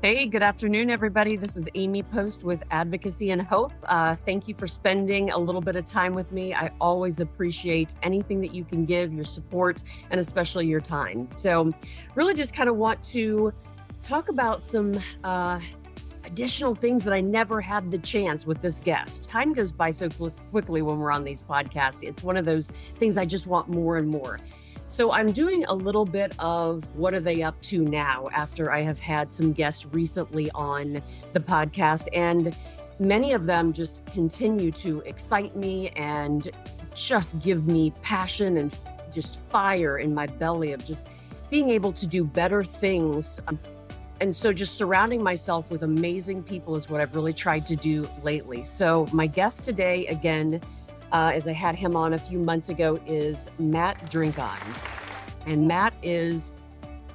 Hey, good afternoon, everybody. This is Amy Post with Advocacy and Hope. Thank you for spending a little bit of time with me. I always appreciate anything that you can give, your support, and especially your time. So, really just kind of want to talk about some additional things that I never had the chance with this guest. Time goes by so quickly when we're on these podcasts. It's one of those things I just want more and more. So I'm doing a little bit of what are they up to now after I have had some guests recently on the podcast, and many of them just continue to excite me and just give me passion and just fire in my belly of just being able to do better things. And so just surrounding myself with amazing people is what I've really tried to do lately. So my guest today, again, as I had him on a few months ago, is Matt Drinkhahn. And Matt is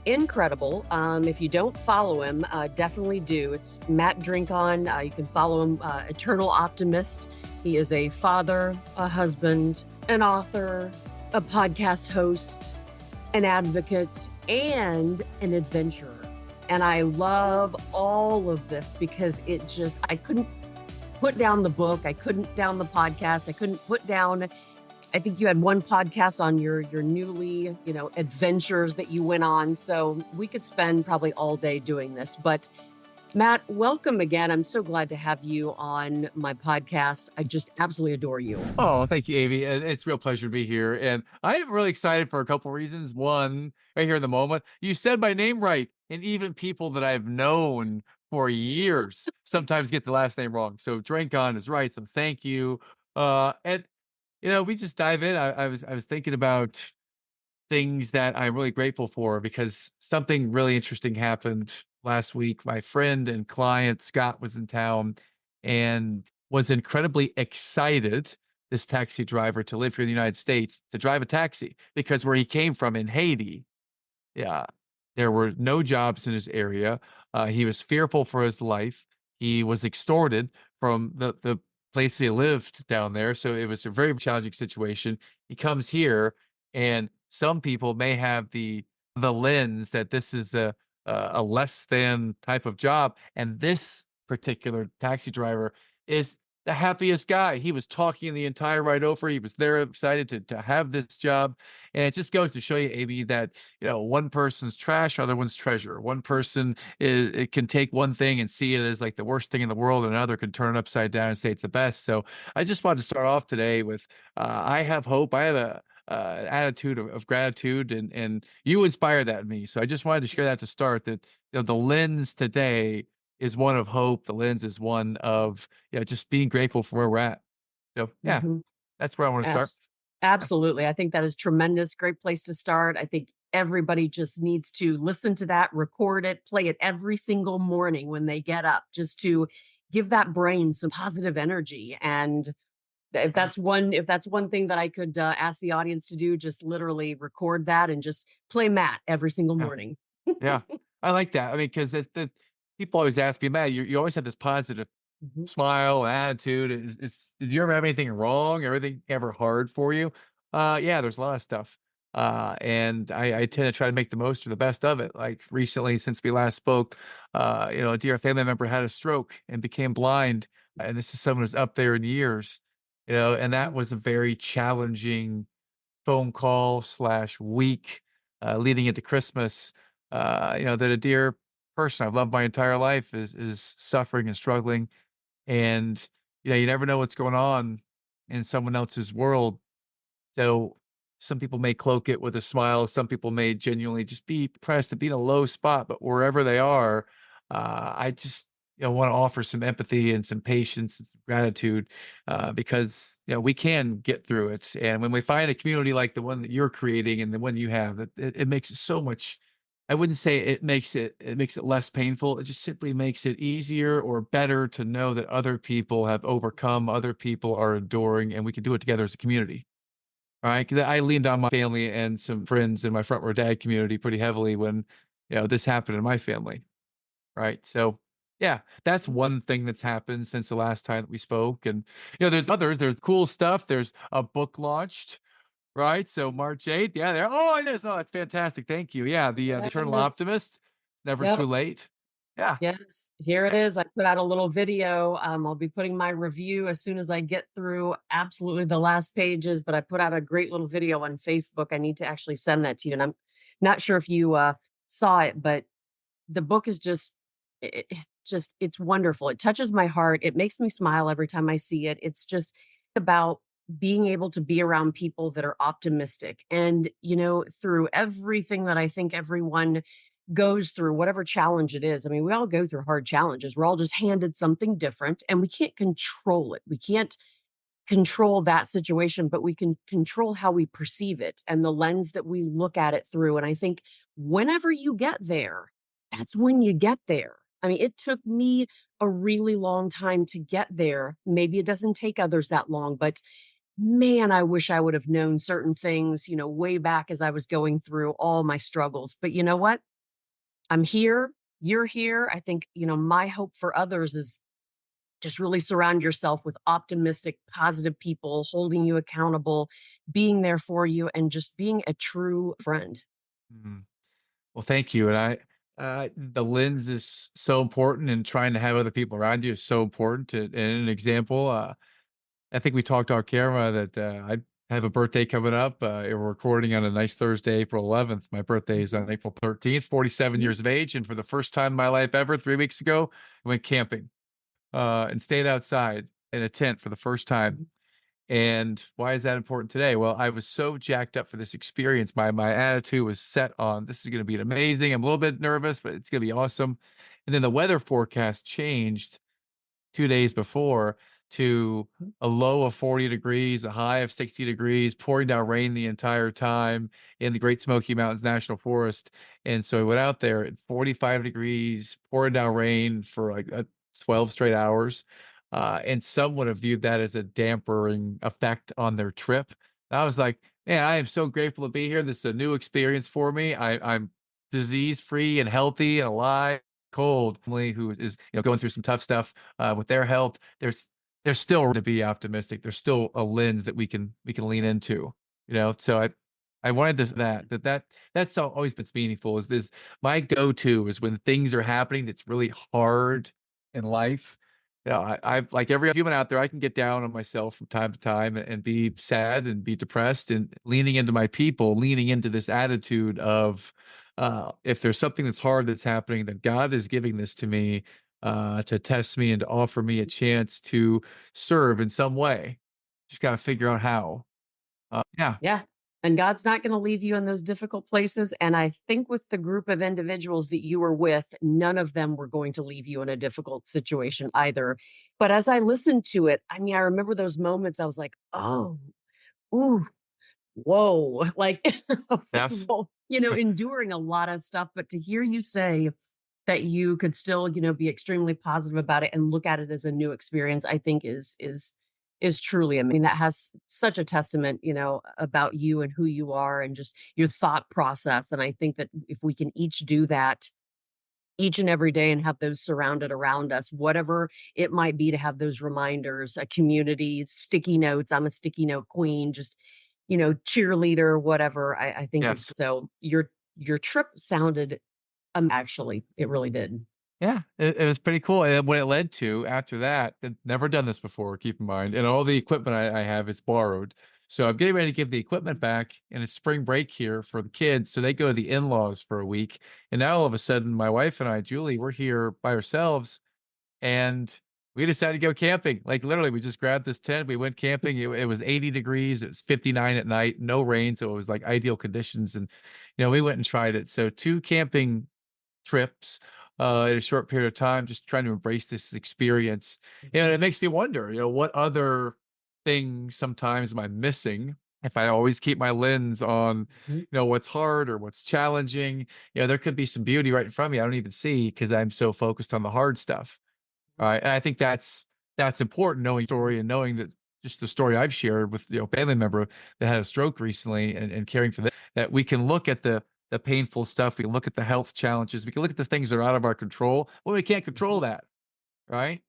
incredible. If you don't follow him, definitely do. It's Matt Drinkhahn. You can follow him, Eternal Optimist. He is a father, a husband, an author, a podcast host, an advocate, and an adventurer. And I love all of this because I couldn't put down the book. I couldn't down the podcast. I couldn't put down, I think you had one podcast on your newly, adventures that you went on. So we could spend probably all day doing this. But Matt, welcome again. I'm so glad to have you on my podcast. I just absolutely adore you. Oh, thank you, Amy. And it's a real pleasure to be here. And I am really excited for a couple of reasons. One, right here in the moment, you said my name right. And even people that I've known for years sometimes get the last name wrong. So Drinkhahn is right. So thank you. And we just dive in. I was thinking about things that I'm really grateful for because something really interesting happened last week. My friend and client Scott was in town and was incredibly excited, this taxi driver, to live here in the United States, to drive a taxi, because where he came from in Haiti, yeah, there were no jobs in his area. He was fearful for his life. He was extorted from the place he lived down there. So it was a very challenging situation. He comes here, and some people may have the lens that this is a less than type of job. And this particular taxi driver is the happiest guy. He was talking the entire ride over. He was there excited to have this job. And it just goes to show you, Amy, that, one person's trash, other one's treasure. One person it can take one thing and see it as like the worst thing in the world, and another can turn it upside down and say it's the best. So I just wanted to start off today with, I have hope. I have a, attitude of gratitude, and you inspired that in me. So I just wanted to share that to start, that, the lens today is one of hope. The lens is one of, just being grateful for where we're at. So yeah, Mhm. that's where I want to start. Absolutely. I think that is tremendous. Great place to start. I think everybody just needs to listen to that, record it, play it every single morning when they get up, just to give that brain some positive energy. And if that's one thing that I could ask the audience to do, just literally record that and just play Matt every single Yeah. morning. Yeah. I like that. I mean, because the people always ask me, Matt, you always have this positive Mhm. smile, attitude. Did you ever have anything wrong? Everything ever hard for you? Yeah, there's a lot of stuff. And I tend to try to make the most or the best of it. Like recently, since we last spoke, a dear family member had a stroke and became blind. And this is someone who's up there in years, and that was a very challenging phone call / week leading into Christmas. That a dear person I've loved my entire life is suffering and struggling, and you never know what's going on in someone else's world. So some people may cloak it with a smile. Some people may genuinely just be depressed and be in a low spot. But wherever they are, I just want to offer some empathy and some patience and some gratitude, because we can get through it. And when we find a community like the one that you're creating and the one you have, it makes it so much. I wouldn't say it makes it less painful. It just simply makes it easier or better to know that other people have overcome, other people are enduring, and we can do it together as a community. All right, 'cause I leaned on my family and some friends in my front row dad community pretty heavily when, this happened in my family, right? So, yeah, that's one thing that's happened since the last time that we spoke, and, there's others. There's cool stuff. There's a book launched, right? So March 8th, yeah, there. Oh, it is. Oh, that's fantastic. Thank you. Yeah, the Eternal Yes. Optimist, Never Too Yep. Late. Yeah. Yes, here it is. I put out a little video. I'll be putting my review as soon as I get through absolutely the last pages, but I put out a great little video on Facebook. I need to actually send that to you. And I'm not sure if you saw it, but the book is just it's wonderful. It touches my heart. It makes me smile every time I see it. It's just about being able to be around people that are optimistic. And, through everything that I think everyone goes through, whatever challenge it is. I mean, we all go through hard challenges. We're all just handed something different and we can't control it. We can't control that situation, but we can control how we perceive it and the lens that we look at it through. And I think whenever you get there, that's when you get there. I mean, it took me a really long time to get there. Maybe it doesn't take others that long, but man, I wish I would have known certain things, way back as I was going through all my struggles. But you know what? I'm here. You're here. I think, my hope for others is just really surround yourself with optimistic, positive people holding you accountable, being there for you, and just being a true friend. Mhm. Well, thank you. And the lens is so important, and trying to have other people around you is so important. And an example, I think we talked off camera that I have a birthday coming up. We're recording on a nice Thursday, April 11th. My birthday is on April 13th, 47 Mhm. years of age. And for the first time in my life ever, 3 weeks ago, I went camping and stayed outside in a tent for the first time. Mhm. And why is that important today? Well, I was so jacked up for this experience. My attitude was set on this is going to be amazing. I'm a little bit nervous, but it's going to be awesome. And then the weather forecast changed 2 days before to a low of 40 degrees, a high of 60 degrees, pouring down rain the entire time in the Great Smoky Mountains National Forest. And so I went out there at 45 degrees, pouring down rain for like 12 straight hours. And some would have viewed that as a dampering effect on their trip. And I was like, man, I am so grateful to be here. This is a new experience for me. I'm disease free and healthy and alive. Cold family who is going through some tough stuff with their health. There's still to be optimistic. There's still a lens that we can lean into. So I wanted to that's always been meaningful. Is this my go to is when things are happening that's really hard in life. I've like every human out there, I can get down on myself from time to time and be sad and be depressed, and leaning into my people, leaning into this attitude of if there's something that's hard that's happening, then God is giving this to me to test me and to offer me a chance to serve in some way. Just got to figure out how. Yeah. Yeah. And God's not going to leave you in those difficult places. And I think with the group of individuals that you were with, none of them were going to leave you in a difficult situation either. But as I listened to it, I mean, I remember those moments I was like, oh, ooh, whoa. Like, I was like, Yes. well, enduring a lot of stuff. But to hear you say that you could still, be extremely positive about it and look at it as a new experience, I think is truly, I mean, that has such a testament, about you and who you are and just your thought process. And I think that if we can each do that each and every day and have those surrounded around us, whatever it might be, to have those reminders, a community, sticky notes. I'm a sticky note queen, just, cheerleader, whatever. I think it's Yes. so your trip sounded actually, it really did. Yeah, it was pretty cool, and what it led to after that, I'd never done this before, keep in mind, and all the equipment I have is borrowed. So I'm getting ready to give the equipment back, and it's spring break here for the kids, so they go to the in-laws for a week. And now all of a sudden, my wife and I, Julie, we're here by ourselves, and we decided to go camping. Like literally, we just grabbed this tent, we went camping. It was 80 degrees, it was 59 at night, no rain, so it was like ideal conditions. And we went and tried it. So 2 camping trips in a short period of time, just trying to embrace this experience. And it makes me wonder, what other things sometimes am I missing if I always keep my lens on, Mhm. what's hard or what's challenging. There could be some beauty right in front of me I don't even see because I'm so focused on the hard stuff. All right. And I think that's important, knowing story and knowing that just the story I've shared with family member that had a stroke recently, and caring for them, that we can look at the painful stuff, we can look at the health challenges, we can look at the things that are out of our control. Well, we can't control Mhm. that, right?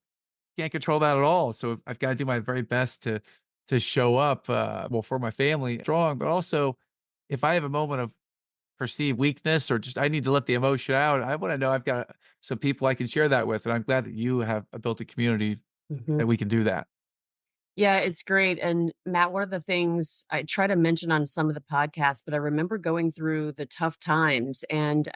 Can't control that at all. So I've got to do my very best to show up well for my family strong, but also if I have a moment of perceived weakness or just I need to let the emotion out, I want to know I've got some people I can share that with. And I'm glad that you have built a community Mhm. that we can do that. Yeah, it's great. And Matt, one of the things I try to mention on some of the podcasts, but I remember going through the tough times and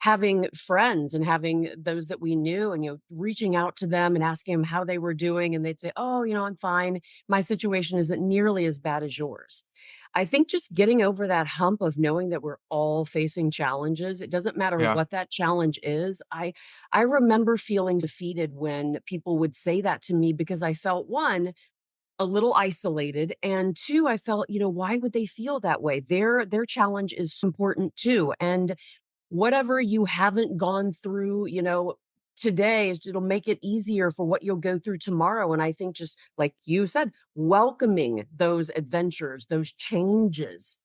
having friends and having those that we knew and, reaching out to them and asking them how they were doing. And they'd say, oh, I'm fine. My situation isn't nearly as bad as yours. I think just getting over that hump of knowing that we're all facing challenges, it doesn't matter Yeah. what that challenge is. I remember feeling defeated when people would say that to me because I felt one, a little isolated, and two, I felt, why would they feel that way? Their challenge is important too. And whatever you haven't gone through, today it'll make it easier for what you'll go through tomorrow. And I think just like you said, welcoming those adventures, those changes,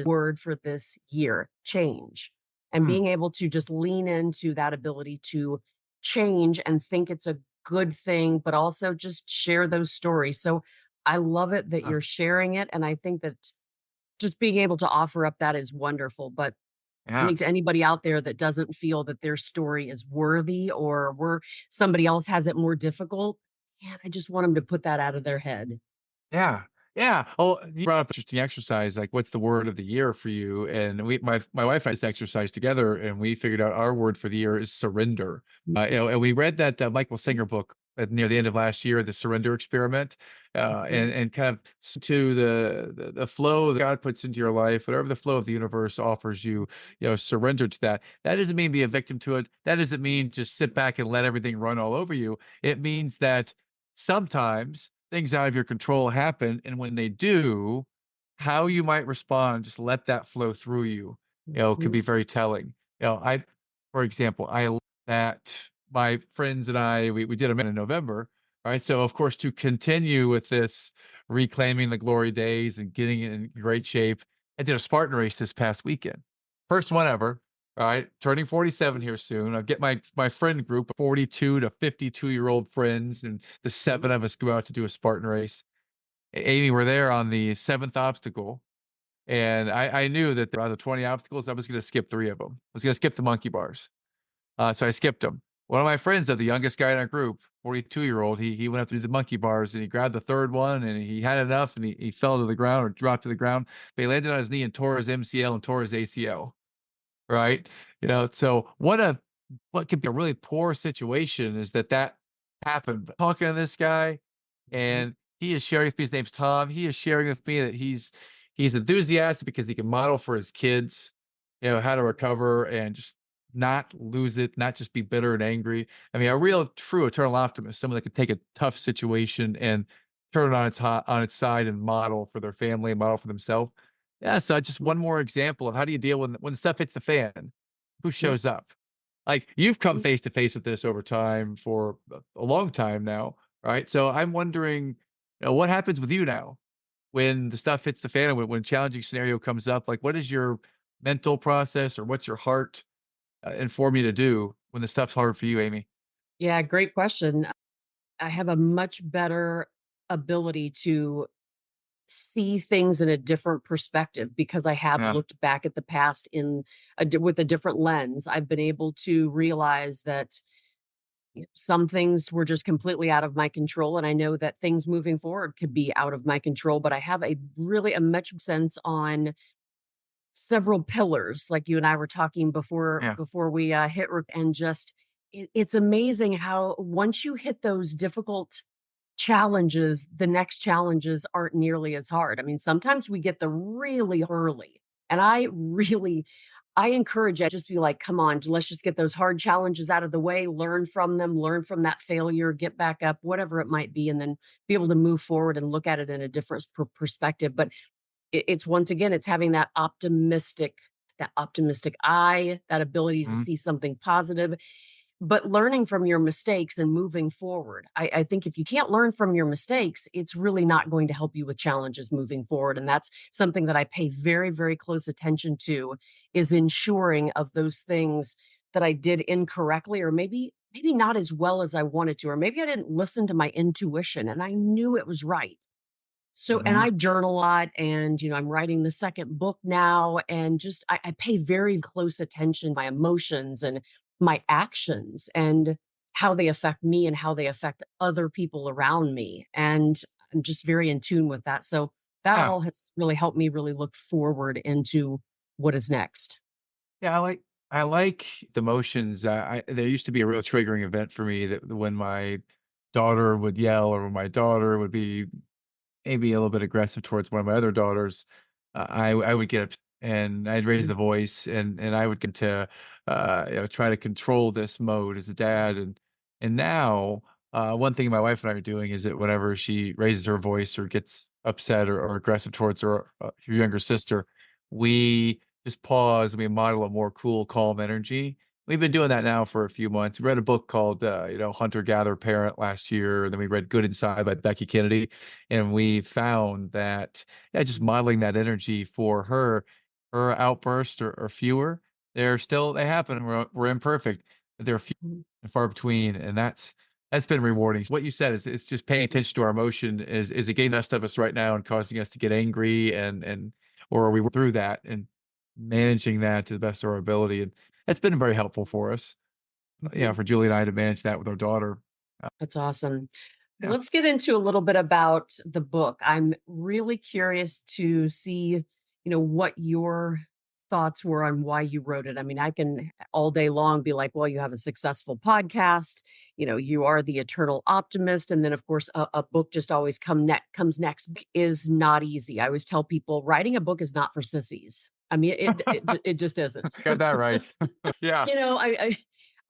word for this year, change. And Mm, being able to just lean into that ability to change and think it's a good thing, but also just share those stories. So I love it that uh, you're sharing it. And I think that just being able to offer up that is wonderful, but I yeah. think to anybody out there that doesn't feel that their story is worthy or somebody else has it more difficult, man, I just want them to put that out of their head. Yeah. Yeah. Oh, you brought up interesting exercise, like what's the word of the year for you? And my wife and I just exercise together, and we figured out our word for the year is surrender. And we read that Michael Singer book near the end of last year, the Surrender Experiment, Mhm, and kind of to the flow that God puts into your life, whatever the flow of the universe offers you, surrender to that. That doesn't mean be a victim to it. That doesn't mean just sit back and let everything run all over you. It means that sometimes things out of your control happen. And when they do, how you might respond, just let that flow through you, could mhm, be very telling. For example, I love that my friends and we did a in November. Right. So, of course, to continue with this reclaiming the glory days and getting in great shape, I did a Spartan race this past weekend. First one ever. All right, turning 47 here soon. I'll get my friend group of 42 to 52-year-old friends, and the seven of us go out to do a Spartan race. Amy, we're there on the seventh obstacle, and I knew that out of the 20 obstacles, I was going to skip three of them. I was going to skip the monkey bars, so I skipped them. One of my friends, the youngest guy in our group, 42-year-old, he went up to do the monkey bars, and he grabbed the third one, and he had enough, and he fell to the ground or dropped to the ground. But he landed on his knee and tore his MCL and tore his ACL. Right? So what could be a really poor situation is that happened. But talking to this guy, mhm, and he is sharing with me, his name's Tom. He is sharing with me that he's enthusiastic because he can model for his kids, how to recover and just not lose it, not just be bitter and angry. I mean, a real true eternal optimist, someone that could take a tough situation and turn it on on its side and model for their family and model for themselves. Yeah, so just mhm, one more example of how do you deal when stuff hits the fan? Who yeah, shows up? Like, you've come mhm. face to face with this over time for a long time now, right? So I'm wondering, what happens with you now when the stuff hits the fan and when a challenging scenario comes up? Like, what is your mental process or what's your heart inform you to do when the stuff's hard for you, Amy? Yeah, great question. I have a much better ability to see things in a different perspective because I have Yeah, looked back at the past with a different lens. I've been able to realize that some things were just completely out of my control, and I know that things moving forward could be out of my control. But I have a much sense on several pillars, like you and I were talking yeah, before we and just it's amazing how once you hit those difficult challenges, the next challenges aren't nearly as hard. I mean, sometimes we get the really early, and I encourage I just be like, come on, let's just get those hard challenges out of the way, learn from them, learn from that failure, get back up, whatever it might be, and then be able to move forward and look at it in a different perspective. But it's once again, it's having that optimistic eye, that ability to mhm, see something positive, but learning from your mistakes and moving forward. I think if you can't learn from your mistakes, it's really not going to help you with challenges moving forward. And that's something that I pay very, very close attention to is ensuring of those things that I did incorrectly, or maybe not as well as I wanted to, or maybe I didn't listen to my intuition and I knew it was right. So, and Mhm. I journal a lot, and I'm writing the second book now, and just I pay very close attention to my emotions and my actions and how they affect me and how they affect other people around me. And I'm just very in tune with that. So that Yeah. all has really helped me really look forward into what is next. Yeah, I like the emotions. There used to be a real triggering event for me that when my daughter would yell or when my daughter would be maybe a little bit aggressive towards one of my other daughters, I would get up and I'd raise Mhm. the voice and I would get to try to control this mode as a dad and now one thing my wife and I are doing is that whenever she raises her voice or gets upset or aggressive towards her younger sister, we just pause and we model a more cool, calm energy. We've been doing that now for a few months. We read a book called Hunter Gatherer Parent last year, and then we read Good Inside by Becky Kennedy, and we found that yeah, just modeling that energy for her outbursts are fewer. They happen. We're imperfect, but they're few Mhm. and far between, and that's been rewarding. What you said is it's just paying attention to our emotion. Is it getting the best of us right now and causing us to get angry and or are we through that and managing that to the best of our ability? And that's been very helpful for us. Yeah, Mhm. for Julie and I to manage that with our daughter. That's awesome. Yeah, Let's get into a little bit about the book. I'm really curious to see, what your thoughts were on why you wrote it. I mean, I can all day long be like, well, you have a successful podcast, you are the eternal optimist. And then of course a book just always comes next. Book is not easy. I always tell people writing a book is not for sissies. I mean, it just isn't. got that right. Yeah.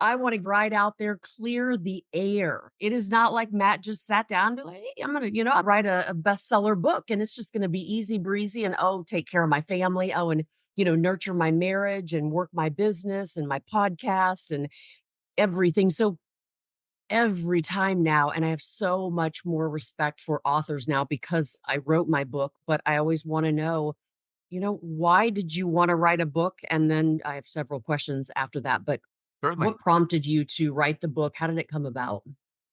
I want to ride out there, clear the air. It is not like Matt just sat down and be like, hey, I'm gonna, write a bestseller book and it's just gonna be easy breezy and take care of my family. Oh, and nurture my marriage and work my business and my podcast and everything. So every time now, and I have so much more respect for authors now because I wrote my book, but I always want to know, why did you want to write a book? And then I have several questions after that. But Certainly. what prompted you to write the book? How did it come about?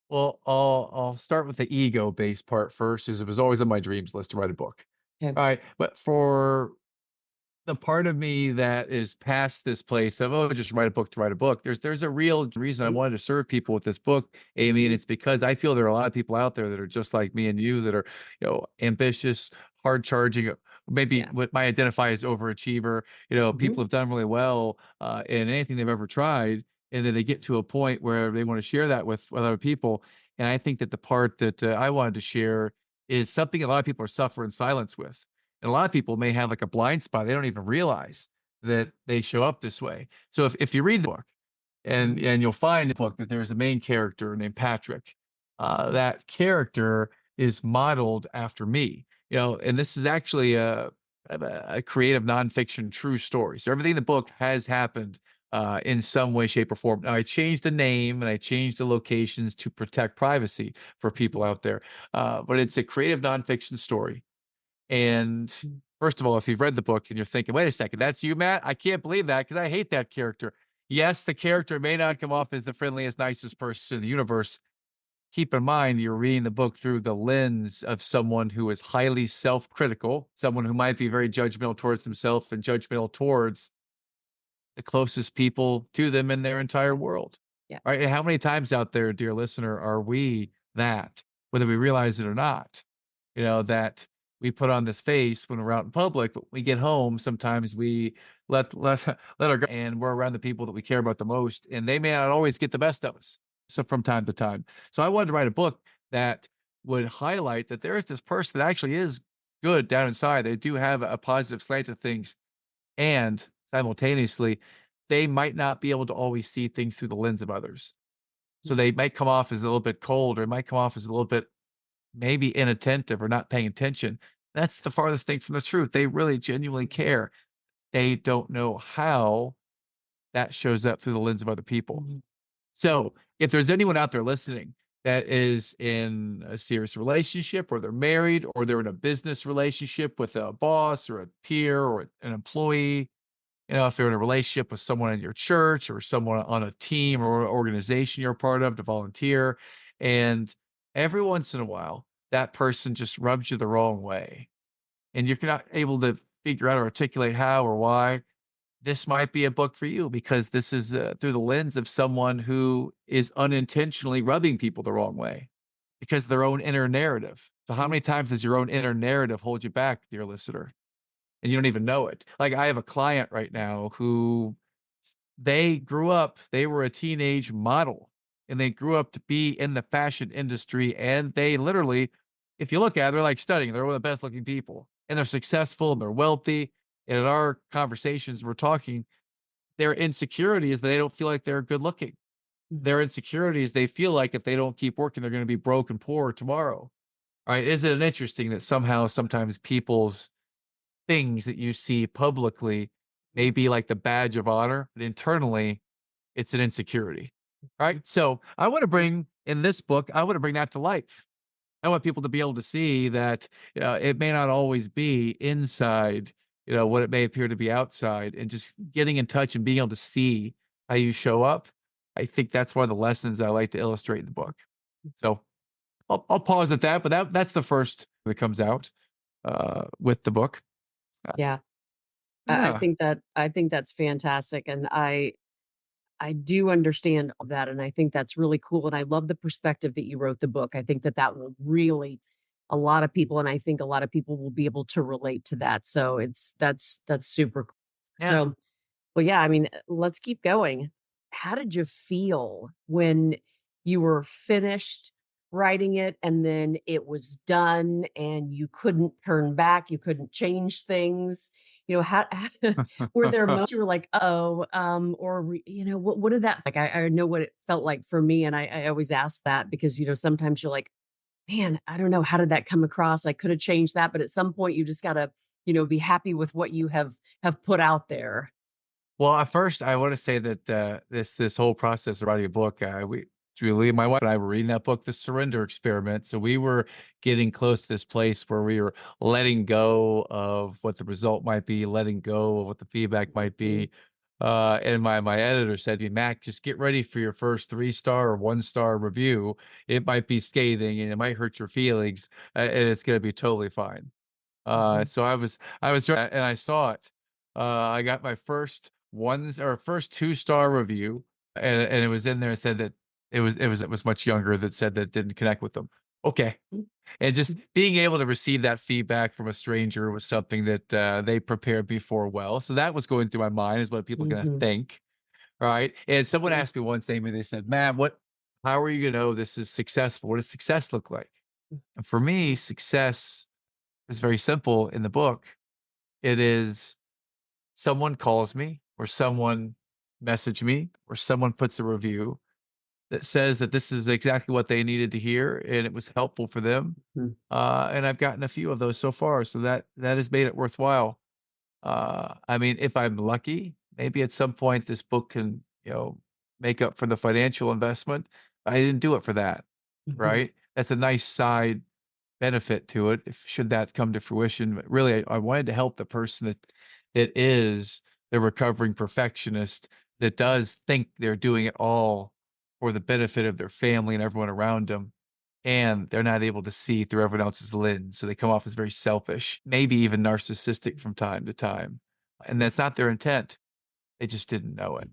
Well, I'll start with the ego-based part first, is it was always on my dreams list to write a book. Okay. All right, but for the part of me that is past this place of, oh, just write a book to write a book. There's a real reason I Mhm, wanted to serve people with this book, Amy, and mhm. it's because I feel there are a lot of people out there that are just like me and you that are, ambitious, hard charging, maybe Yeah. what might identify as overachiever. Mhm, People have done really well in anything they've ever tried, and then they get to a point where they want to share that with other people. And I think that the part that I wanted to share is something a lot of people are suffering in silence with, and a lot of people may have like a blind spot. They don't even realize that they show up this way. So if you read the book and mhm, and you'll find in the book that there's a main character named Patrick. That character is modeled after me. And this is actually a creative nonfiction true story. So everything in the book has happened in some way, shape, or form. Now, I changed the name and I changed the locations to protect privacy for people out there. But it's a creative nonfiction story, and mhm. first of all, if you've read the book and you're thinking, wait a second, that's you, Matt? I can't believe that because I hate that character. Yes, the character may not come off as the friendliest, nicest person in the universe. Keep in mind, you're reading the book through the lens of someone who is highly self critical, someone who might be very judgmental towards themselves and judgmental towards the closest people to them in their entire world. Yeah. Right? And how many times out there, dear listener, are we that, whether we realize it or not? That we put on this face when we're out in public, but we get home, sometimes we let let our guard, and we're around the people that we care about the most, and they may not always get the best of us. So from time to time. So I wanted to write a book that would highlight that there is this person that actually is good down inside. They do have a positive slant to things, and simultaneously, they might not be able to always see things through the lens of others. So they might come off as a little bit cold, or it might come off as a little bit maybe inattentive or not paying attention. That's the farthest thing from the truth. They really genuinely care. They don't know how that shows up through the lens of other people. Mhm. So if there's anyone out there listening that is in a serious relationship, or they're married, or they're in a business relationship with a boss or a peer or an employee, if they're in a relationship with someone in your church or someone on a team or organization you're a part of to volunteer, and every once in a while, that person just rubs you the wrong way and you're not able to figure out or articulate how or why, this might be a book for you because this is through the lens of someone who is unintentionally rubbing people the wrong way because of their own inner narrative. So, how many times does your own inner narrative hold you back, dear listener? And you don't even know it. Like, I have a client right now who they grew up, they were a teenage model and they grew up to be in the fashion industry. And they literally, if you look at it, they're like studying, they're one of the best looking people and they're successful and they're wealthy. And in our conversations, we're talking, their insecurity is that they don't feel like they're good looking. Their insecurity is they feel like if they don't keep working, they're going to be broke and poor tomorrow. All right. Isn't it interesting that somehow sometimes people's things that you see publicly may be like the badge of honor, but internally it's an insecurity. Right. So I want to bring in this book, I want to bring that to life. I want people to be able to see that it may not always be inside, what it may appear to be outside, and just getting in touch and being able to see how you show up. I think that's one of the lessons I like to illustrate in the book. So I'll pause at that, but that's the first that comes out with the book. Yeah. I Yeah. think that's fantastic. And I do understand all that, and I think that's really cool, and I love the perspective that you wrote the book. I think that that will really a lot of people, and I think a lot of people will be able to relate to that. So that's super cool. Yeah. So, well, yeah, I mean, let's keep going. How did you feel when you were finished writing it and then it was done and you couldn't turn back, you couldn't change things? How were there moments you were like, "Oh," what did that like? I know what it felt like for me, and I always ask that because, sometimes you're like, "Man, I don't know, how did that come across? I could have changed that," but at some point you just gotta, be happy with what you have put out there. Well, at first, I want to say that this whole process of writing a book, Julie, my wife and I were reading that book, The Surrender Experiment. So we were getting close to this place where we were letting go of what the result might be, letting go of what the feedback might Mhm, be. And my editor said to me, Mac, just get ready for your first 3-star or 1-star review. It might be scathing and it might hurt your feelings, and it's going to be totally fine. mhm, So I was and I saw it. I got my first 2-star review, and it was in there and said that it was much younger that said that didn't connect with them. Okay. mm, And just being able to receive that feedback from a stranger was something that they prepared me for well. So that was going through my mind is what people are gonna mhm, think. Right. And someone yeah, asked me once, Amy, they said, "Man, how are you gonna know this is successful? What does success look like?" And for me, success is very simple in the book. It is someone calls me or someone message me or someone puts a review that says that this is exactly what they needed to hear and it was helpful for them. mhm, And I've gotten a few of those so far, so that has made it worthwhile. I mean, if I'm lucky, maybe at some point this book can, make up for the financial investment. I didn't do it for that, mhm, right? That's a nice side benefit to it if should that come to fruition. But really, I wanted to help the person that is the recovering perfectionist that does think they're doing it all for the benefit of their family and everyone around them. And they're not able to see through everyone else's lens. So they come off as very selfish, maybe even narcissistic from time to time. And that's not their intent. They just didn't know it.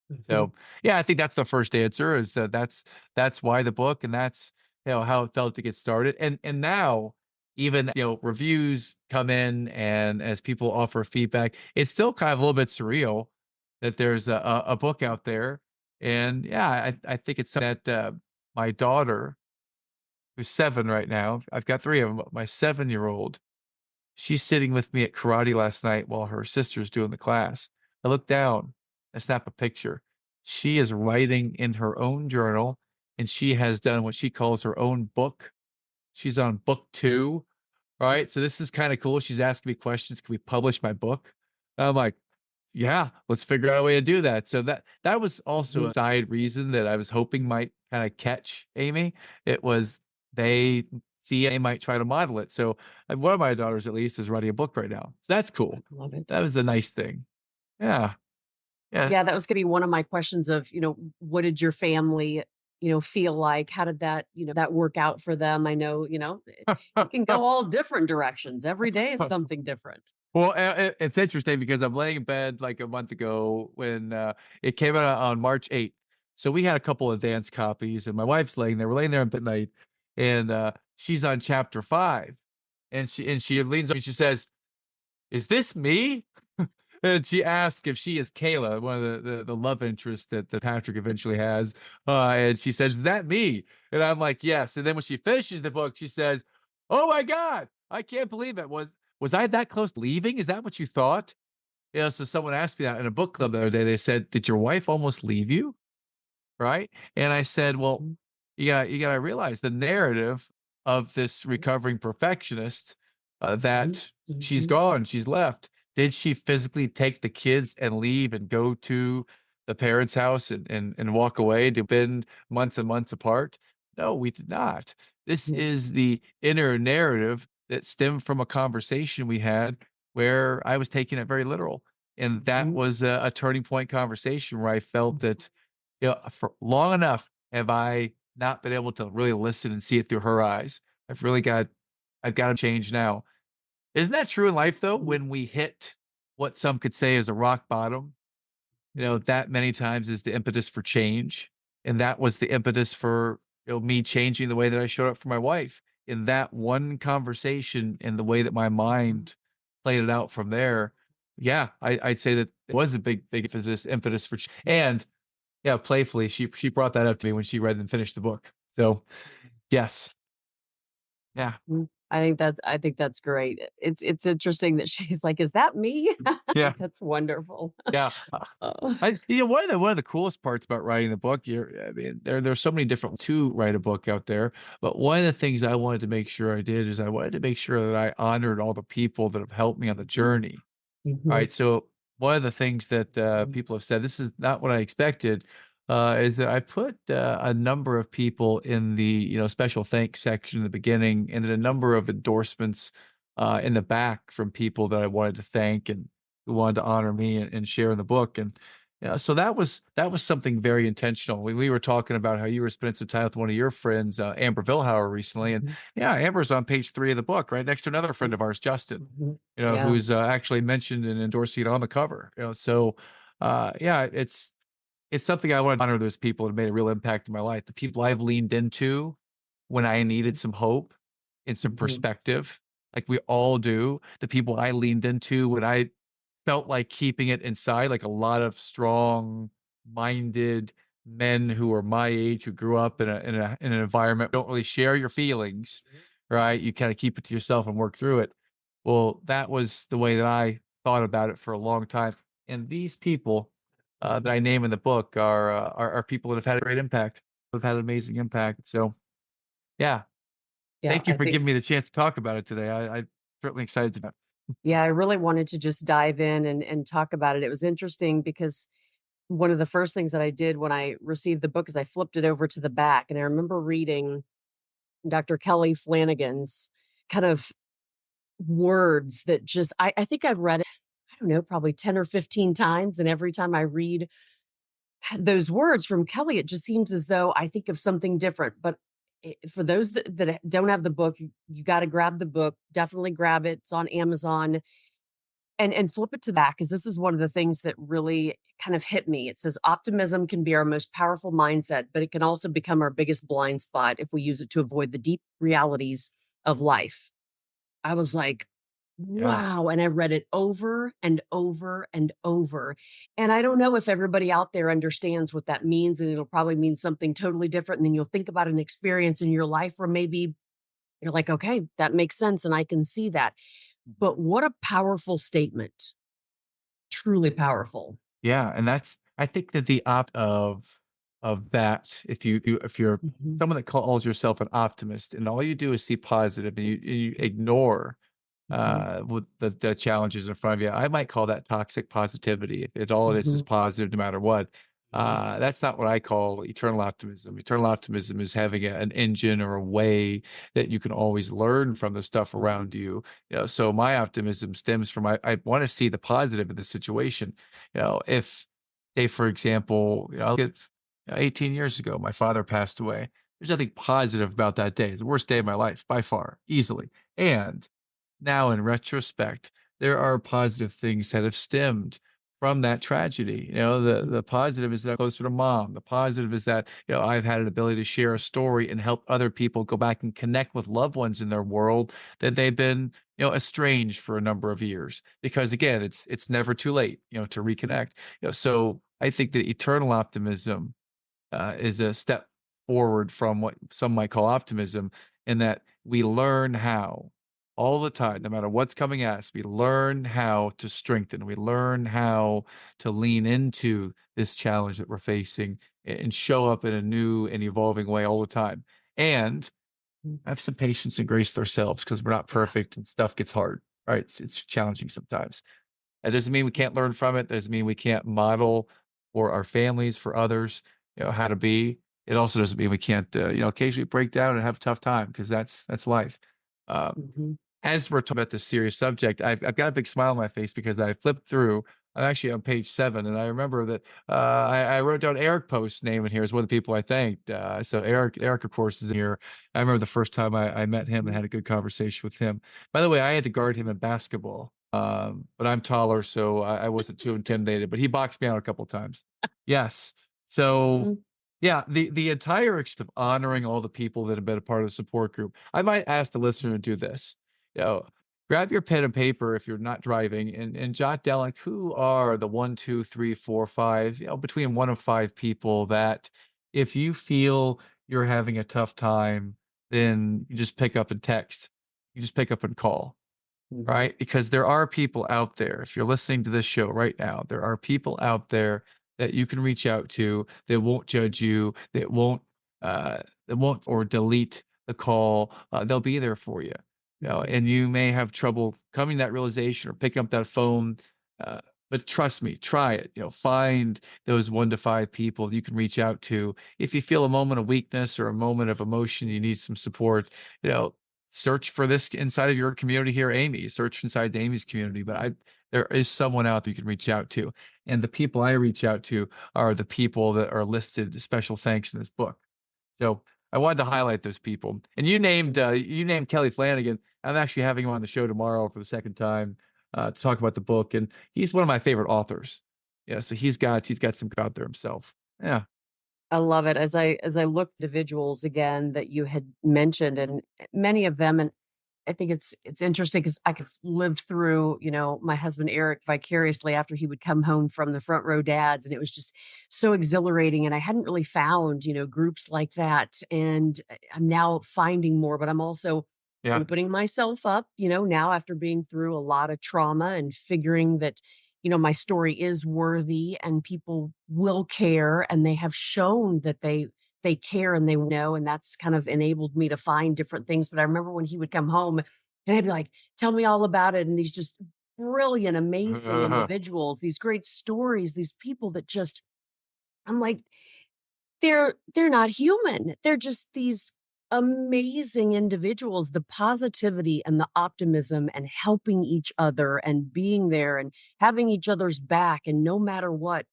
mhm, So, yeah, I think that's the first answer is that that's why the book and that's, how it felt to get started. And now even, reviews come in and as people offer feedback, it's still kind of a little bit surreal that there's a book out there. And yeah, I think it's something that my daughter, who's 7 right now, I've got 3 of them, but my 7-year-old, she's sitting with me at karate last night while her sister's doing the class. I look down, I snap a picture. She is writing in her own journal, and she has done what she calls her own book. She's on book 2, right? So this is kinda cool. She's asking me questions, "Can we publish my book?" And I'm like, "Yeah, let's figure out a way to do that." So that was also mhm, a side reason that I was hoping might kinda catch Amy. It was they see they might try to model it. So, one of my daughters, at least, is writing a book right now. So that's I cool. love it. That was the nice thing. Yeah. Yeah. Yeah, that was gonna be one of my questions of, what did your family, feel like? How did that work out for them? I know, it can go all different directions. Every day is something different. Well, it's interesting because I'm laying in bed like a month ago when it came out on March 8th. So we had a couple of advance copies, and my wife's laying there. We're laying there at midnight, and she's on chapter 5, and she leans over and she says, "Is this me?" And she asks if she is Kayla, one of the love interests that Patrick eventually has. And she says, "Is that me?" And I'm like, "Yes." And then when she finishes the book, she says, "Oh my God, I can't believe it. Was I that close to leaving? Is that what you thought?" So someone asked me that in a book club the other day. They said, "Did your wife almost leave you?" Right? And I said, "Well, Mhm, you gotta realize the narrative of this recovering perfectionist, mhm, that she's mhm, gone, she's left. Did she physically take the kids and leave and go to the parents' house and walk away to spend months and months apart? No, we did not. This mhm, is the inner narrative that stemmed from a conversation we had where I was taking it very literal. And that mhm, was a turning point conversation where I felt that, for long enough have I not been able to really listen and see it through her eyes. I've got to change now. Isn't that true in life though? mhm, When we hit what some could say is a rock bottom, that many times is the impetus for change. And that was the impetus for, me changing the way that I showed up for my wife. In that one conversation and the way that my mind played it out from there. Yeah, I'd say that it was a big impetus for, and yeah, playfully, she brought that up to me when she read and finished the book. So, yes. Yeah. mhm. I think that's great. It's interesting that she's like, "Is that me?" Yeah. That's wonderful. Yeah. Oh. One of the coolest parts about writing the book, I mean, there's so many different to write a book out there, but one of the things I wanted to make sure I did is I wanted to make sure that I honored all the people that have helped me on the journey. Mhm, Alright, so one of the things that, mhm, people have said, this is not what I expected, is that I put, a number of people in the, special thanks section in the beginning, and then a number of endorsements, in the back from people that I wanted to thank and who wanted to honor me and share in the book, and, so that was something very intentional. We were talking about how you were spending some time with one of your friends, Amber Vilhauer recently, and, mhm, yeah, Amber's on page 3 of the book, right next to another friend mhm, of ours, Justin, mhm. Yeah. who's actually mentioned and endorsing it on the cover. So yeah, it's something I want to honor those people that made a real impact in my life. The people I've leaned into when I needed some hope and some Mhm, perspective, like we all do. The people I leaned into when I felt like keeping it inside, like a lot of strong-minded men who are my age, who grew up in an environment, don't really share your feelings, right? You kinda keep it to yourself and work through it. Well, that was the way that I thought about it for a long time, and these people, that I name in the book are people that have had a great impact, have had an amazing impact, so, yeah. yeah, Thank you I for think giving me the chance to talk about it today. I'm certainly excited to. yeah, I really wanted to just dive in and talk about it. It was interesting because one of the first things that I did when I received the book is I flipped it over to the back, and I remember reading Dr. Kelly Flanagan's kind of words that just I think I've read it, I don't know, probably 10 or 15 times, and every time I read those words from Kelly, it just seems as though I think of something different, but for those that don't have the book, you gotta grab the book, definitely grab it, it's on Amazon, and flip it to back because this is one of the things that really kind of hit me. It says, "Optimism can be our most powerful mindset, but it can also become our biggest blind spot if we use it to avoid the deep realities of life." I was like, Yeah. "Wow," and I read it over and over and over, and I don't know if everybody out there understands what that means, and it'll probably mean something totally different, and then you'll think about an experience in your life where maybe you're like, "Okay, that makes sense, and I can see that." But what a powerful statement, truly powerful. Yeah, and that's I think that the of that, if you're Mhm, someone that calls yourself an optimist and all you do is see positive and you ignore mhm, what the challenges in front of you, I might call that toxic positivity. It all it is mhm, positive no matter what. mhm, That's not what I call eternal optimism. Eternal optimism is having an engine or a way that you can always learn from the stuff around you. So my optimism stems from I want to see the positive in the situation. If, for example, look at 18 years ago, my father passed away. There's nothing positive about that day. It's the worst day of my life by far, easily. And now in retrospect, there are positive things that have stemmed from that tragedy. The positive is that I'm closer to mom. The positive is that, I've had an ability to share a story and help other people go back and connect with loved ones in their world that they've been, estranged for a number of years. Because again, it's never too late, to reconnect. So I think that eternal optimism is a step forward from what some might call optimism, in that we learn how all the time, no matter what's coming at us, we learn how to strengthen, we learn how to lean into this challenge that we're facing and show up in a new and evolving way all the time. And have some patience and grace with ourselves because we're not perfect and stuff gets hard, right? It's challenging sometimes. That doesn't mean we can't learn from it. That doesn't mean we can't model for our families, for others, how to be. It also doesn't mean we can't, occasionally break down and have a tough time because that's life. Um, Mhm. as we're talking about this serious subject, I've got a big smile on my face because I flipped through. I'm actually on page 7, and I remember that I wrote down Eric Post's name in here as one of the people I thanked. So Eric, of course, is in here. I remember the first time I met him and had a good conversation with him. By the way, I had to guard him in basketball, but I'm taller, so I wasn't too intimidated. But he boxed me out a couple times. Yes. So Mhm. yeah, the entire of honoring all the people that have been a part of the support group. I might ask the listener to do this. You know, grab your pen and paper if you're not driving and jot down like who are the one, two, three, four, five, between 1 and 5 people that if you feel you're having a tough time, then you just pick up and text. You just pick up and call, Mhm. right? Because there are people out there, if you're listening to this show right now, there are people out there that you can reach out to that won't judge you, that won't or delete the call. They'll be there for you. Mhm. And you may have trouble coming to that realization or picking up that phone. Uh, but trust me, try it. Find those 1 to 5 people you can reach out to. If you feel a moment of weakness or a moment of emotion, you need some support, you know, search for this inside of your community here, Amy. Search inside Amy's community, but there is someone out there you can reach out to. And the people I reach out to are the people that are listed special thanks in this book. So I wanted to highlight those people. And you named Kelly Flanagan. I'm actually having him on the show tomorrow for the second time to talk about the book, and he's one of my favorite authors. Yeah, so he's got some out there himself. Yeah. I love it. As I look at individuals again that you had mentioned, and many of them, and I think it's interesting because I could live through, my husband Eric vicariously after he would come home from the front row dads, and it was just so exhilarating. And I hadn't really found, groups like that, and I'm now finding more. But I'm also Yeah. opening myself up, now after being through a lot of trauma and figuring that, my story is worthy and people will care, and they have shown that they care and they know, and that's kind of enabled me to find different things. But I remember when he would come home and I'd be like, "Tell me all about it." And these just brilliant, amazing individuals, these great stories, these people that just I'm like, they're not human. They're just these amazing individuals. The positivity and the optimism and helping each other and being there and having each other's back, and no matter what,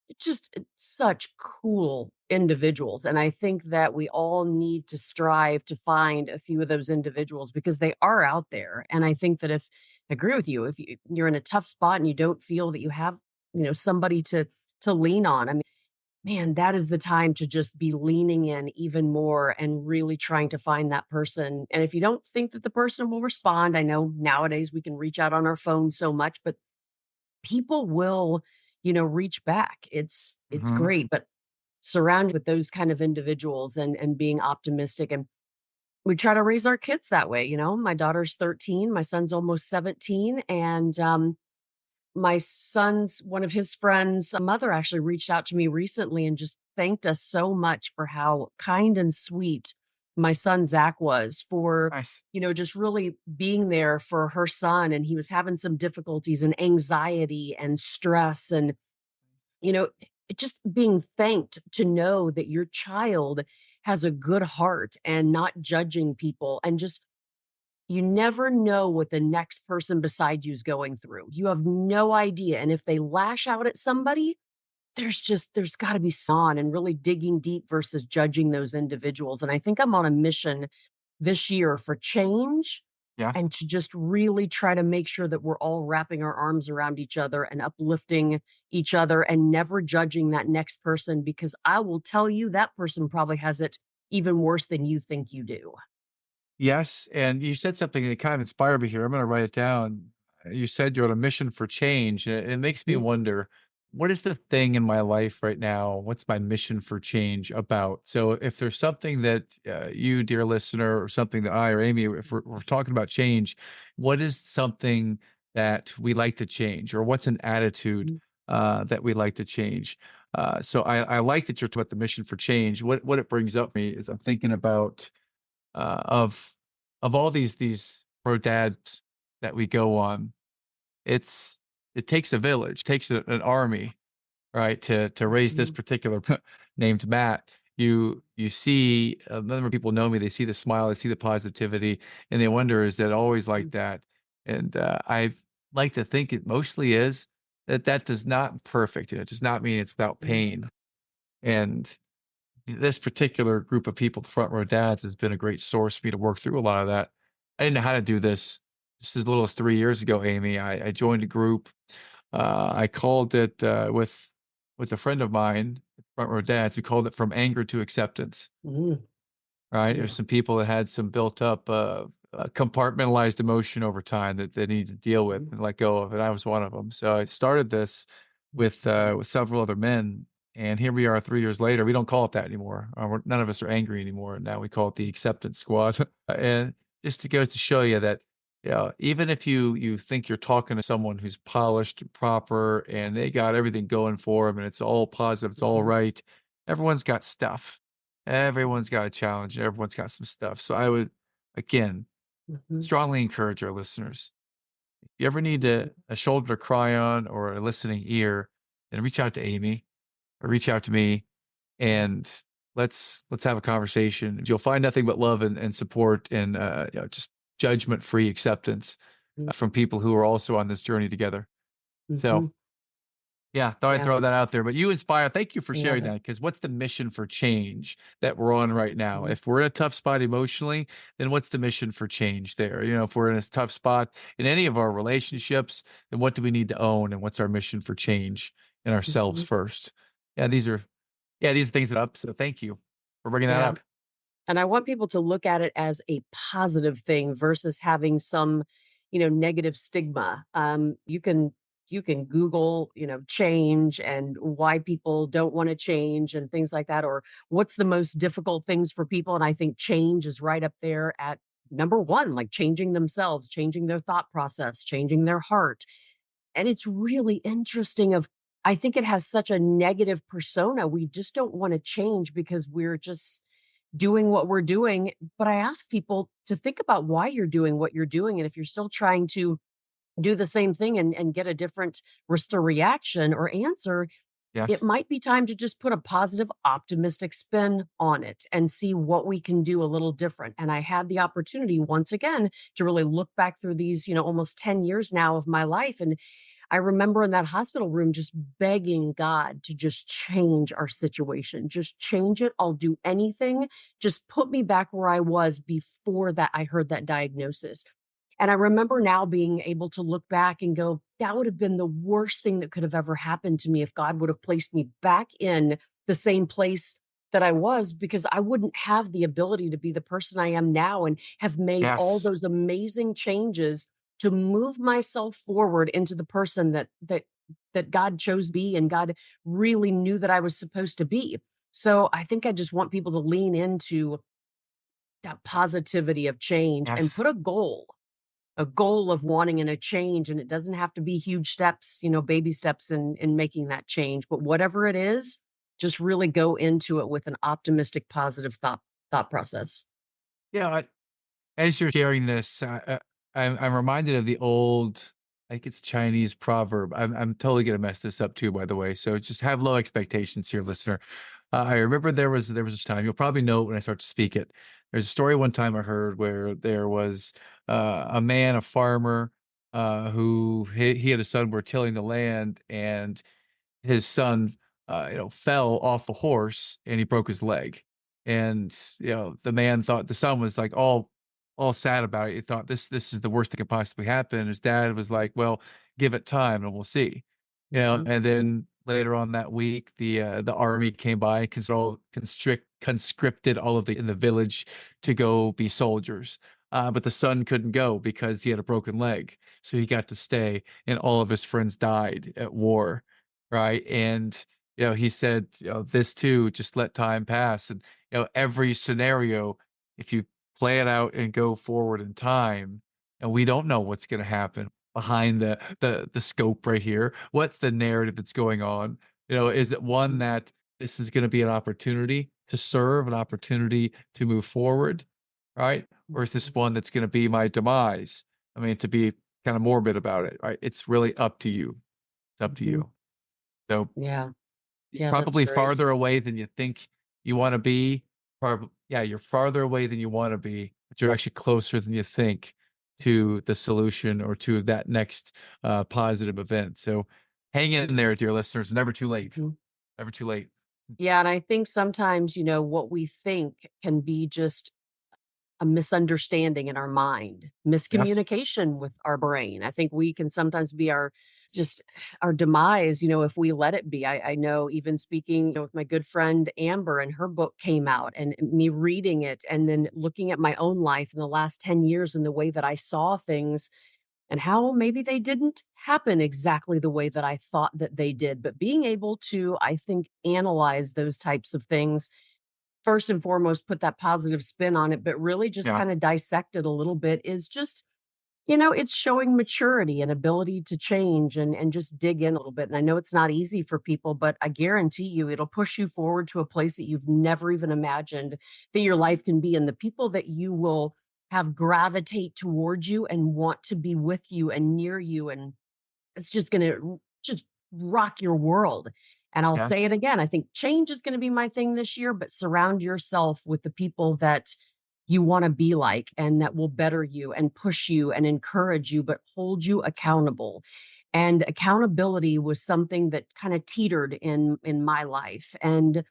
it's such cool individuals. And I think that we all need to strive to find a few of those individuals because they are out there. And I think that if I agree with you, if you're in a tough spot and you don't feel that you have, somebody to lean on, I mean, man, that is the time to just be leaning in even more and really trying to find that person. And if you don't think that the person will respond, I know nowadays we can reach out on our phone so much, but people will, reach back. It's Mhm. great, but surrounded with those kind of individuals and being optimistic, and we try to raise our kids that way. My daughter's 13, my son's almost 17, and my son's one of his friends' mother actually reached out to me recently and just thanked us so much for how kind and sweet my son Zach was for, Nice. just really being there for her son. And he was having some difficulties and anxiety and stress, and, just being thanked to know that your child has a good heart and not judging people, and just you never know what the next person beside you is going through. You have no idea. And if they lash out at somebody, there's got to be on and really digging deep versus judging those individuals. And I think I'm on a mission this year for change Yeah. and to just really try to make sure that we're all wrapping our arms around each other and uplifting each other and never judging that next person, because I will tell you that person probably has it even worse than you think you do. Yes, and you said something that kind of inspired me here. I'm gonna write it down. You said you're on a mission for change, and it makes me Mhm, wonder, what is the thing in my life right now? What's my mission for change about? So if there's something that you, dear listener, or something that I or Amy, if we're talking about change, what is something that we like to change, or what's an attitude mhm, that we like to change? So I like that you're talking about the mission for change. What it brings up me is I'm thinking about uh, of all these pro dads that we go on. It's it takes a village, takes an army, right, to raise this mhm, particular named Matt. You see a number of people know me. They see the smile, they see the positivity, and they wonder, is that always like mhm, that? And I like to think it mostly is that. That does not perfect, and it does not mean it's without mhm, pain. And this particular group of people, the front row dads, has been a great source for me to work through a lot of that. I didn't know how to do this just as little as 3 years ago, Amy. I joined a group. I called it with a friend of mine, front row dads. We called it From Anger to Acceptance. mhm. Right? There's Yeah. some people that had some built up compartmentalized emotion over time that they need to deal with Mhm, and let go of, and I was one of them. So I started this with several other men, and here we are 3 years later. We don't call it that anymore. None of us are angry anymore. Now we call it the Acceptance Squad. And just to goes to show you that, even if you think you're talking to someone who's polished and proper and they got everything going for them and it's all positive, it's all mhm, right, everyone's got stuff. Everyone's got a challenge. Everyone's got some stuff. So I would, again, mhm, strongly encourage our listeners. If you ever need a shoulder to cry on or a listening ear, then reach out to Amy or reach out to me, and let's have a conversation. You'll find nothing but love and support and just judgment free acceptance mhm, from people who are also on this journey together. So mhm. yeah, thought I'd Yeah. throw that out there. But you inspire. Thank you for I love sharing it. that. Because what's the mission for change that we're on right now? Mhm, If we're in a tough spot emotionally, then what's the mission for change there? If we're in a tough spot in any of our relationships, then what do we need to own? And what's our mission for change in ourselves mhm. first? Yeah, these are things that up. So thank you for bringing that Yeah. up. And I want people to look at it as a positive thing versus having some, negative stigma. You can Google, change and why people don't want to change and things like that, or what's the most difficult things for people. And I think change is right up there at number one, like changing themselves, changing their thought process, changing their heart. And it's really interesting of I think it has such a negative persona. We just don't want to change because we're just doing what we're doing. But I ask people to think about why you're doing what you're doing. And if you're still trying to do the same thing and get a different reaction or answer, it Yes. might be time to just put a positive, optimistic spin on it and see what we can do a little different. And I had the opportunity once again to really look back through these, almost 10 years now of my life. And I remember in that hospital room just begging God to just change our situation, just change it. I'll do anything. Just put me back where I was before that I heard that diagnosis. And I remember now being able to look back and go, that would have been the worst thing that could have ever happened to me if God would have placed me back in the same place that I was, because I wouldn't have the ability to be the person I am now and have made all Yes. those amazing changes to move myself forward into the person that God chose to be and God really knew that I was supposed to be. So I think I just want people to lean into that positivity of change and Yes. put a goal of wanting in a change. And it doesn't have to be huge steps, baby steps in making that change. But whatever it is, just really go into it with an optimistic, positive thought process. Yeah. As you're sharing this, I'm reminded of the old, I think it's Chinese proverb. I'm totally gonna mess this up too, by the way. So just have low expectations here, listener. I remember there was this time. You'll probably know it when I start to speak it. There's a story one time I heard where there was a man, a farmer, who he had a son who were tilling the land, and his son fell off a horse and he broke his leg. And the man thought the son was like all sad about it. He thought this is the worst that could possibly happen. And his dad was like, "Well, give it time and we'll see." Mhm. And then later on that week, the army came by, conscripted all of the in the village to go be soldiers. But the son couldn't go because he had a broken leg, so he got to stay, and all of his friends died at war, right? And he said, this too, just let time pass. And every scenario, if you play it out and go forward in time, and we don't know what's going to happen behind the scope right here. What's the narrative that's going on? Is it one that this is going to be an opportunity to serve, an opportunity to move forward, right? Or is this one that's going to be my demise? I mean, to be kind of morbid about it, right? It's really up to you. It's up to Mhm. you. So Yeah. Yeah, that's probably great. farther away than you think you want to be. Probably, yeah, you're farther away than you want to be, but you're actually closer than you think to the solution or to that next positive event. So hang in there, dear listeners. Never too late. Mhm. Never too late. Yeah, and I think sometimes, what we think can be just a misunderstanding in our mind, Yes. miscommunication with our brain. I think we can sometimes be our demise, if we let it be. I know even speaking, with my good friend Amber, and her book came out, and me reading it and then looking at my own life in the last 10 years and the way that I saw things and how maybe they didn't happen exactly the way that I thought that they did. But being able to, I think, analyze those types of things, first and foremost, put that positive spin on it, but really just Yeah. kind of dissect it a little bit is just, it's showing maturity and ability to change and just dig in a little bit. And I know it's not easy for people, but I guarantee you it'll push you forward to a place that you've never even imagined that your life can be. And the people that you will have gravitate towards you and want to be with you and near you, and it's just gonna just rock your world. And I'll say Yes. it again, I think change is gonna be my thing this year, but surround yourself with the people that you wanna be like and that will better you and push you and encourage you, but hold you accountable. And accountability was something that kinda teetered in my life, and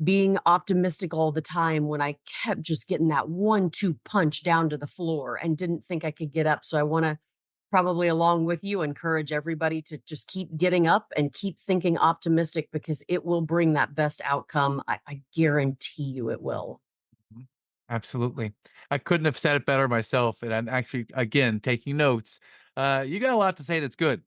being optimistic all the time when I kept just getting that 1-2 punch down to the floor and didn't think I could get up. So I wanna, probably along with you, encourage everybody to just keep getting up and keep thinking optimistic because it will bring that best outcome. I guarantee you it will. Mhm. Absolutely. I couldn't have said it better myself. And I'm actually, again, taking notes. You got a lot to say that's good.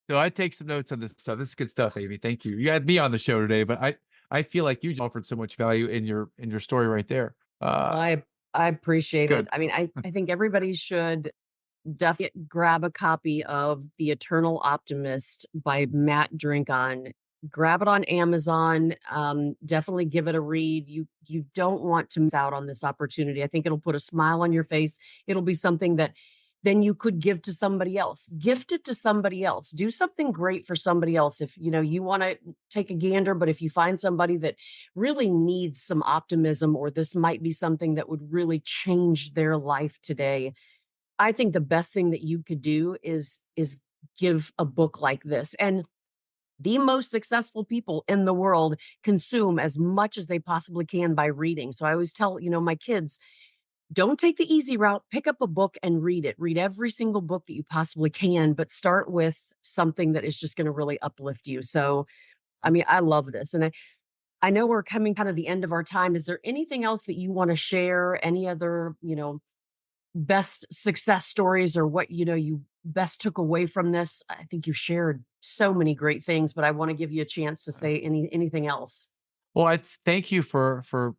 So I take some notes on this stuff. This is good stuff, Amy. Thank you. You had me on the show today, but I feel like you just offered so much value in your story right there. Well, I It's appreciate it. good. I mean, I think everybody should definitely grab a copy of The Eternal Optimist by Matt Drinkhahn. Grab it on Amazon. Definitely give it a read. You don't want to miss out on this opportunity. I think it'll put a smile on your face. It'll be something that then you could give to somebody else. Gift it to somebody else. Do something great for somebody else. If you want to take a gander, but if you find somebody that really needs some optimism, or this might be something that would really change their life today, I think the best thing that you could do is give a book like this. And the most successful people in the world consume as much as they possibly can by reading. So I always tell, my kids, don't take the easy route. Pick up a book and read it. Read every single book that you possibly can, but start with something that is just going to really uplift you. So, I mean, I love this. And I know we're coming kind of the end of our time. Is there anything else that you want to share? Any other, best success stories, or what you best took away from this? I think you shared so many great things, but I want to give you a chance to say anything else. Well, I thank you for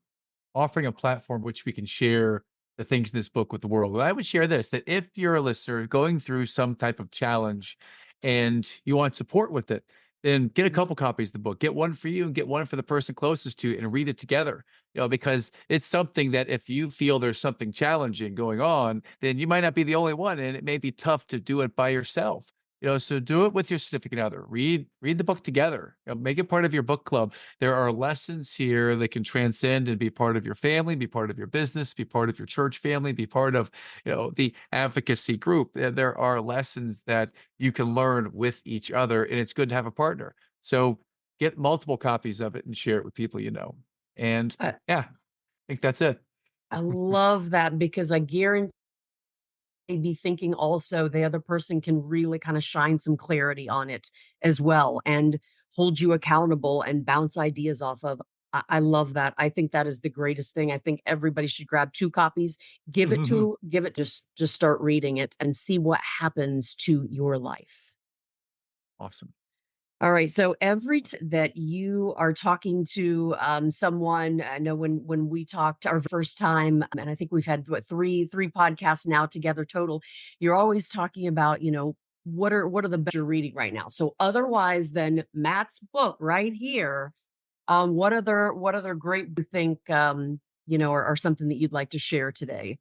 offering a platform which we can share the things in this book with the world. And I would share this, that if you're a listener going through some type of challenge and you want support with it, then get a Mhm. couple copies of the book. Get one for you and get one for the person closest to you and read it together. Because it's something that if you feel there's something challenging going on, then you might not be the only one. And it may be tough to do it by yourself. So do it with your significant other. Read the book together. Make it part of your book club. There are lessons here that can transcend and be part of your family, be part of your business, be part of your church family, be part of, the advocacy group. There are lessons that you can learn with each other, and it's good to have a partner. So get multiple copies of it and share it with people you know. And I, yeah, I think that's it. I love that because I guarantee be thinking also the other person can really kind of shine some clarity on it as well and hold you accountable and bounce ideas off of. I love that. I think that is the greatest thing. I think everybody should grab 2 copies, just start reading it and see what happens to your life. Awesome. All right. So that you are talking to someone, I know when we talked our first time, and I think we've had what three podcasts now together total. You're always talking about, what are the best you're reading right now. So otherwise than Matt's book right here, what other great you think or something that you'd like to share today?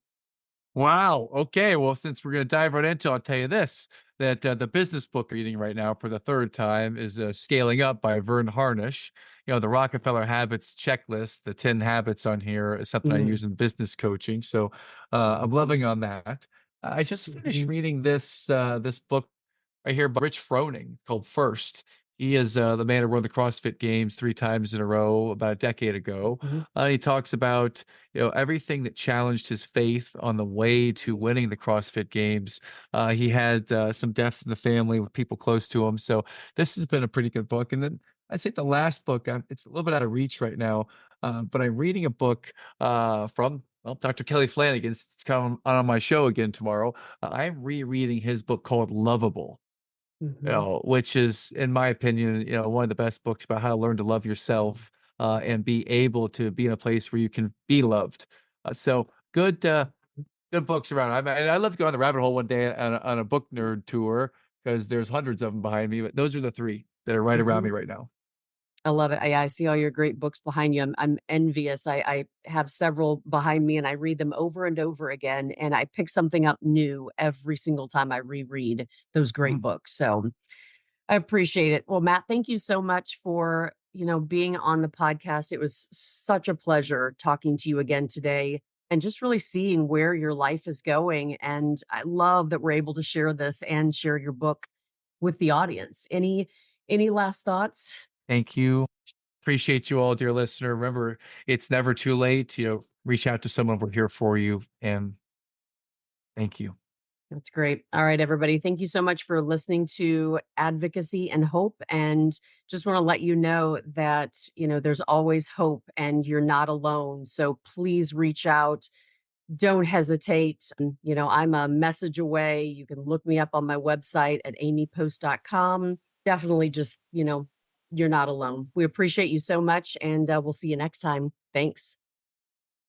Wow. Okay. Well, since we're going to dive right into, I'll tell you this: that the business book I'm reading right now for the third time is "Scaling Up" by Vern Harnish. The Rockefeller Habits checklist, the 10 habits on here is something I Mm, use in business coaching. So I'm loving on that. I just finished reading this book right here by Rich Froning called First. He is the man who won the CrossFit Games 3 times in a row about a decade ago. mhm, He talks about everything that challenged his faith on the way to winning the CrossFit Games. He had some deaths in the family with people close to him, so this has been a pretty good book. And then I think the last book, it's a little bit out of reach right now, but I'm reading a book from Dr. Kelly Flanagan. It's coming on my show again tomorrow. I'm rereading his book called Lovable, mhm. which is, in my opinion, one of the best books about how to learn to love yourself and be able to be in a place where you can be loved. So good books around. I love to go on the rabbit hole one day on a book nerd tour because there's hundreds of them behind me, but those are the three that are right around me Mhm. right now. I love it. I see all your great books behind you. I'm envious. I have several behind me and I read them over and over again. And I pick something up new every single time I reread those great Mhm. books. So I appreciate it. Well, Matt, thank you so much for, being on the podcast. It was such a pleasure talking to you again today and just really seeing where your life is going. And I love that we're able to share this and share your book with the audience. Any last thoughts? Thank you. Appreciate you all, dear listener. Remember, it's never too late. Reach out to someone. We're here for you. And thank you. That's great. All right, everybody. Thank you so much for listening to Advocacy and Hope. And just want to let you know that, there's always hope and you're not alone. So please reach out. Don't hesitate. I'm a message away. You can look me up on my website at amypost.com. Definitely just, you're not alone. We appreciate you so much. And we'll see you next time. Thanks.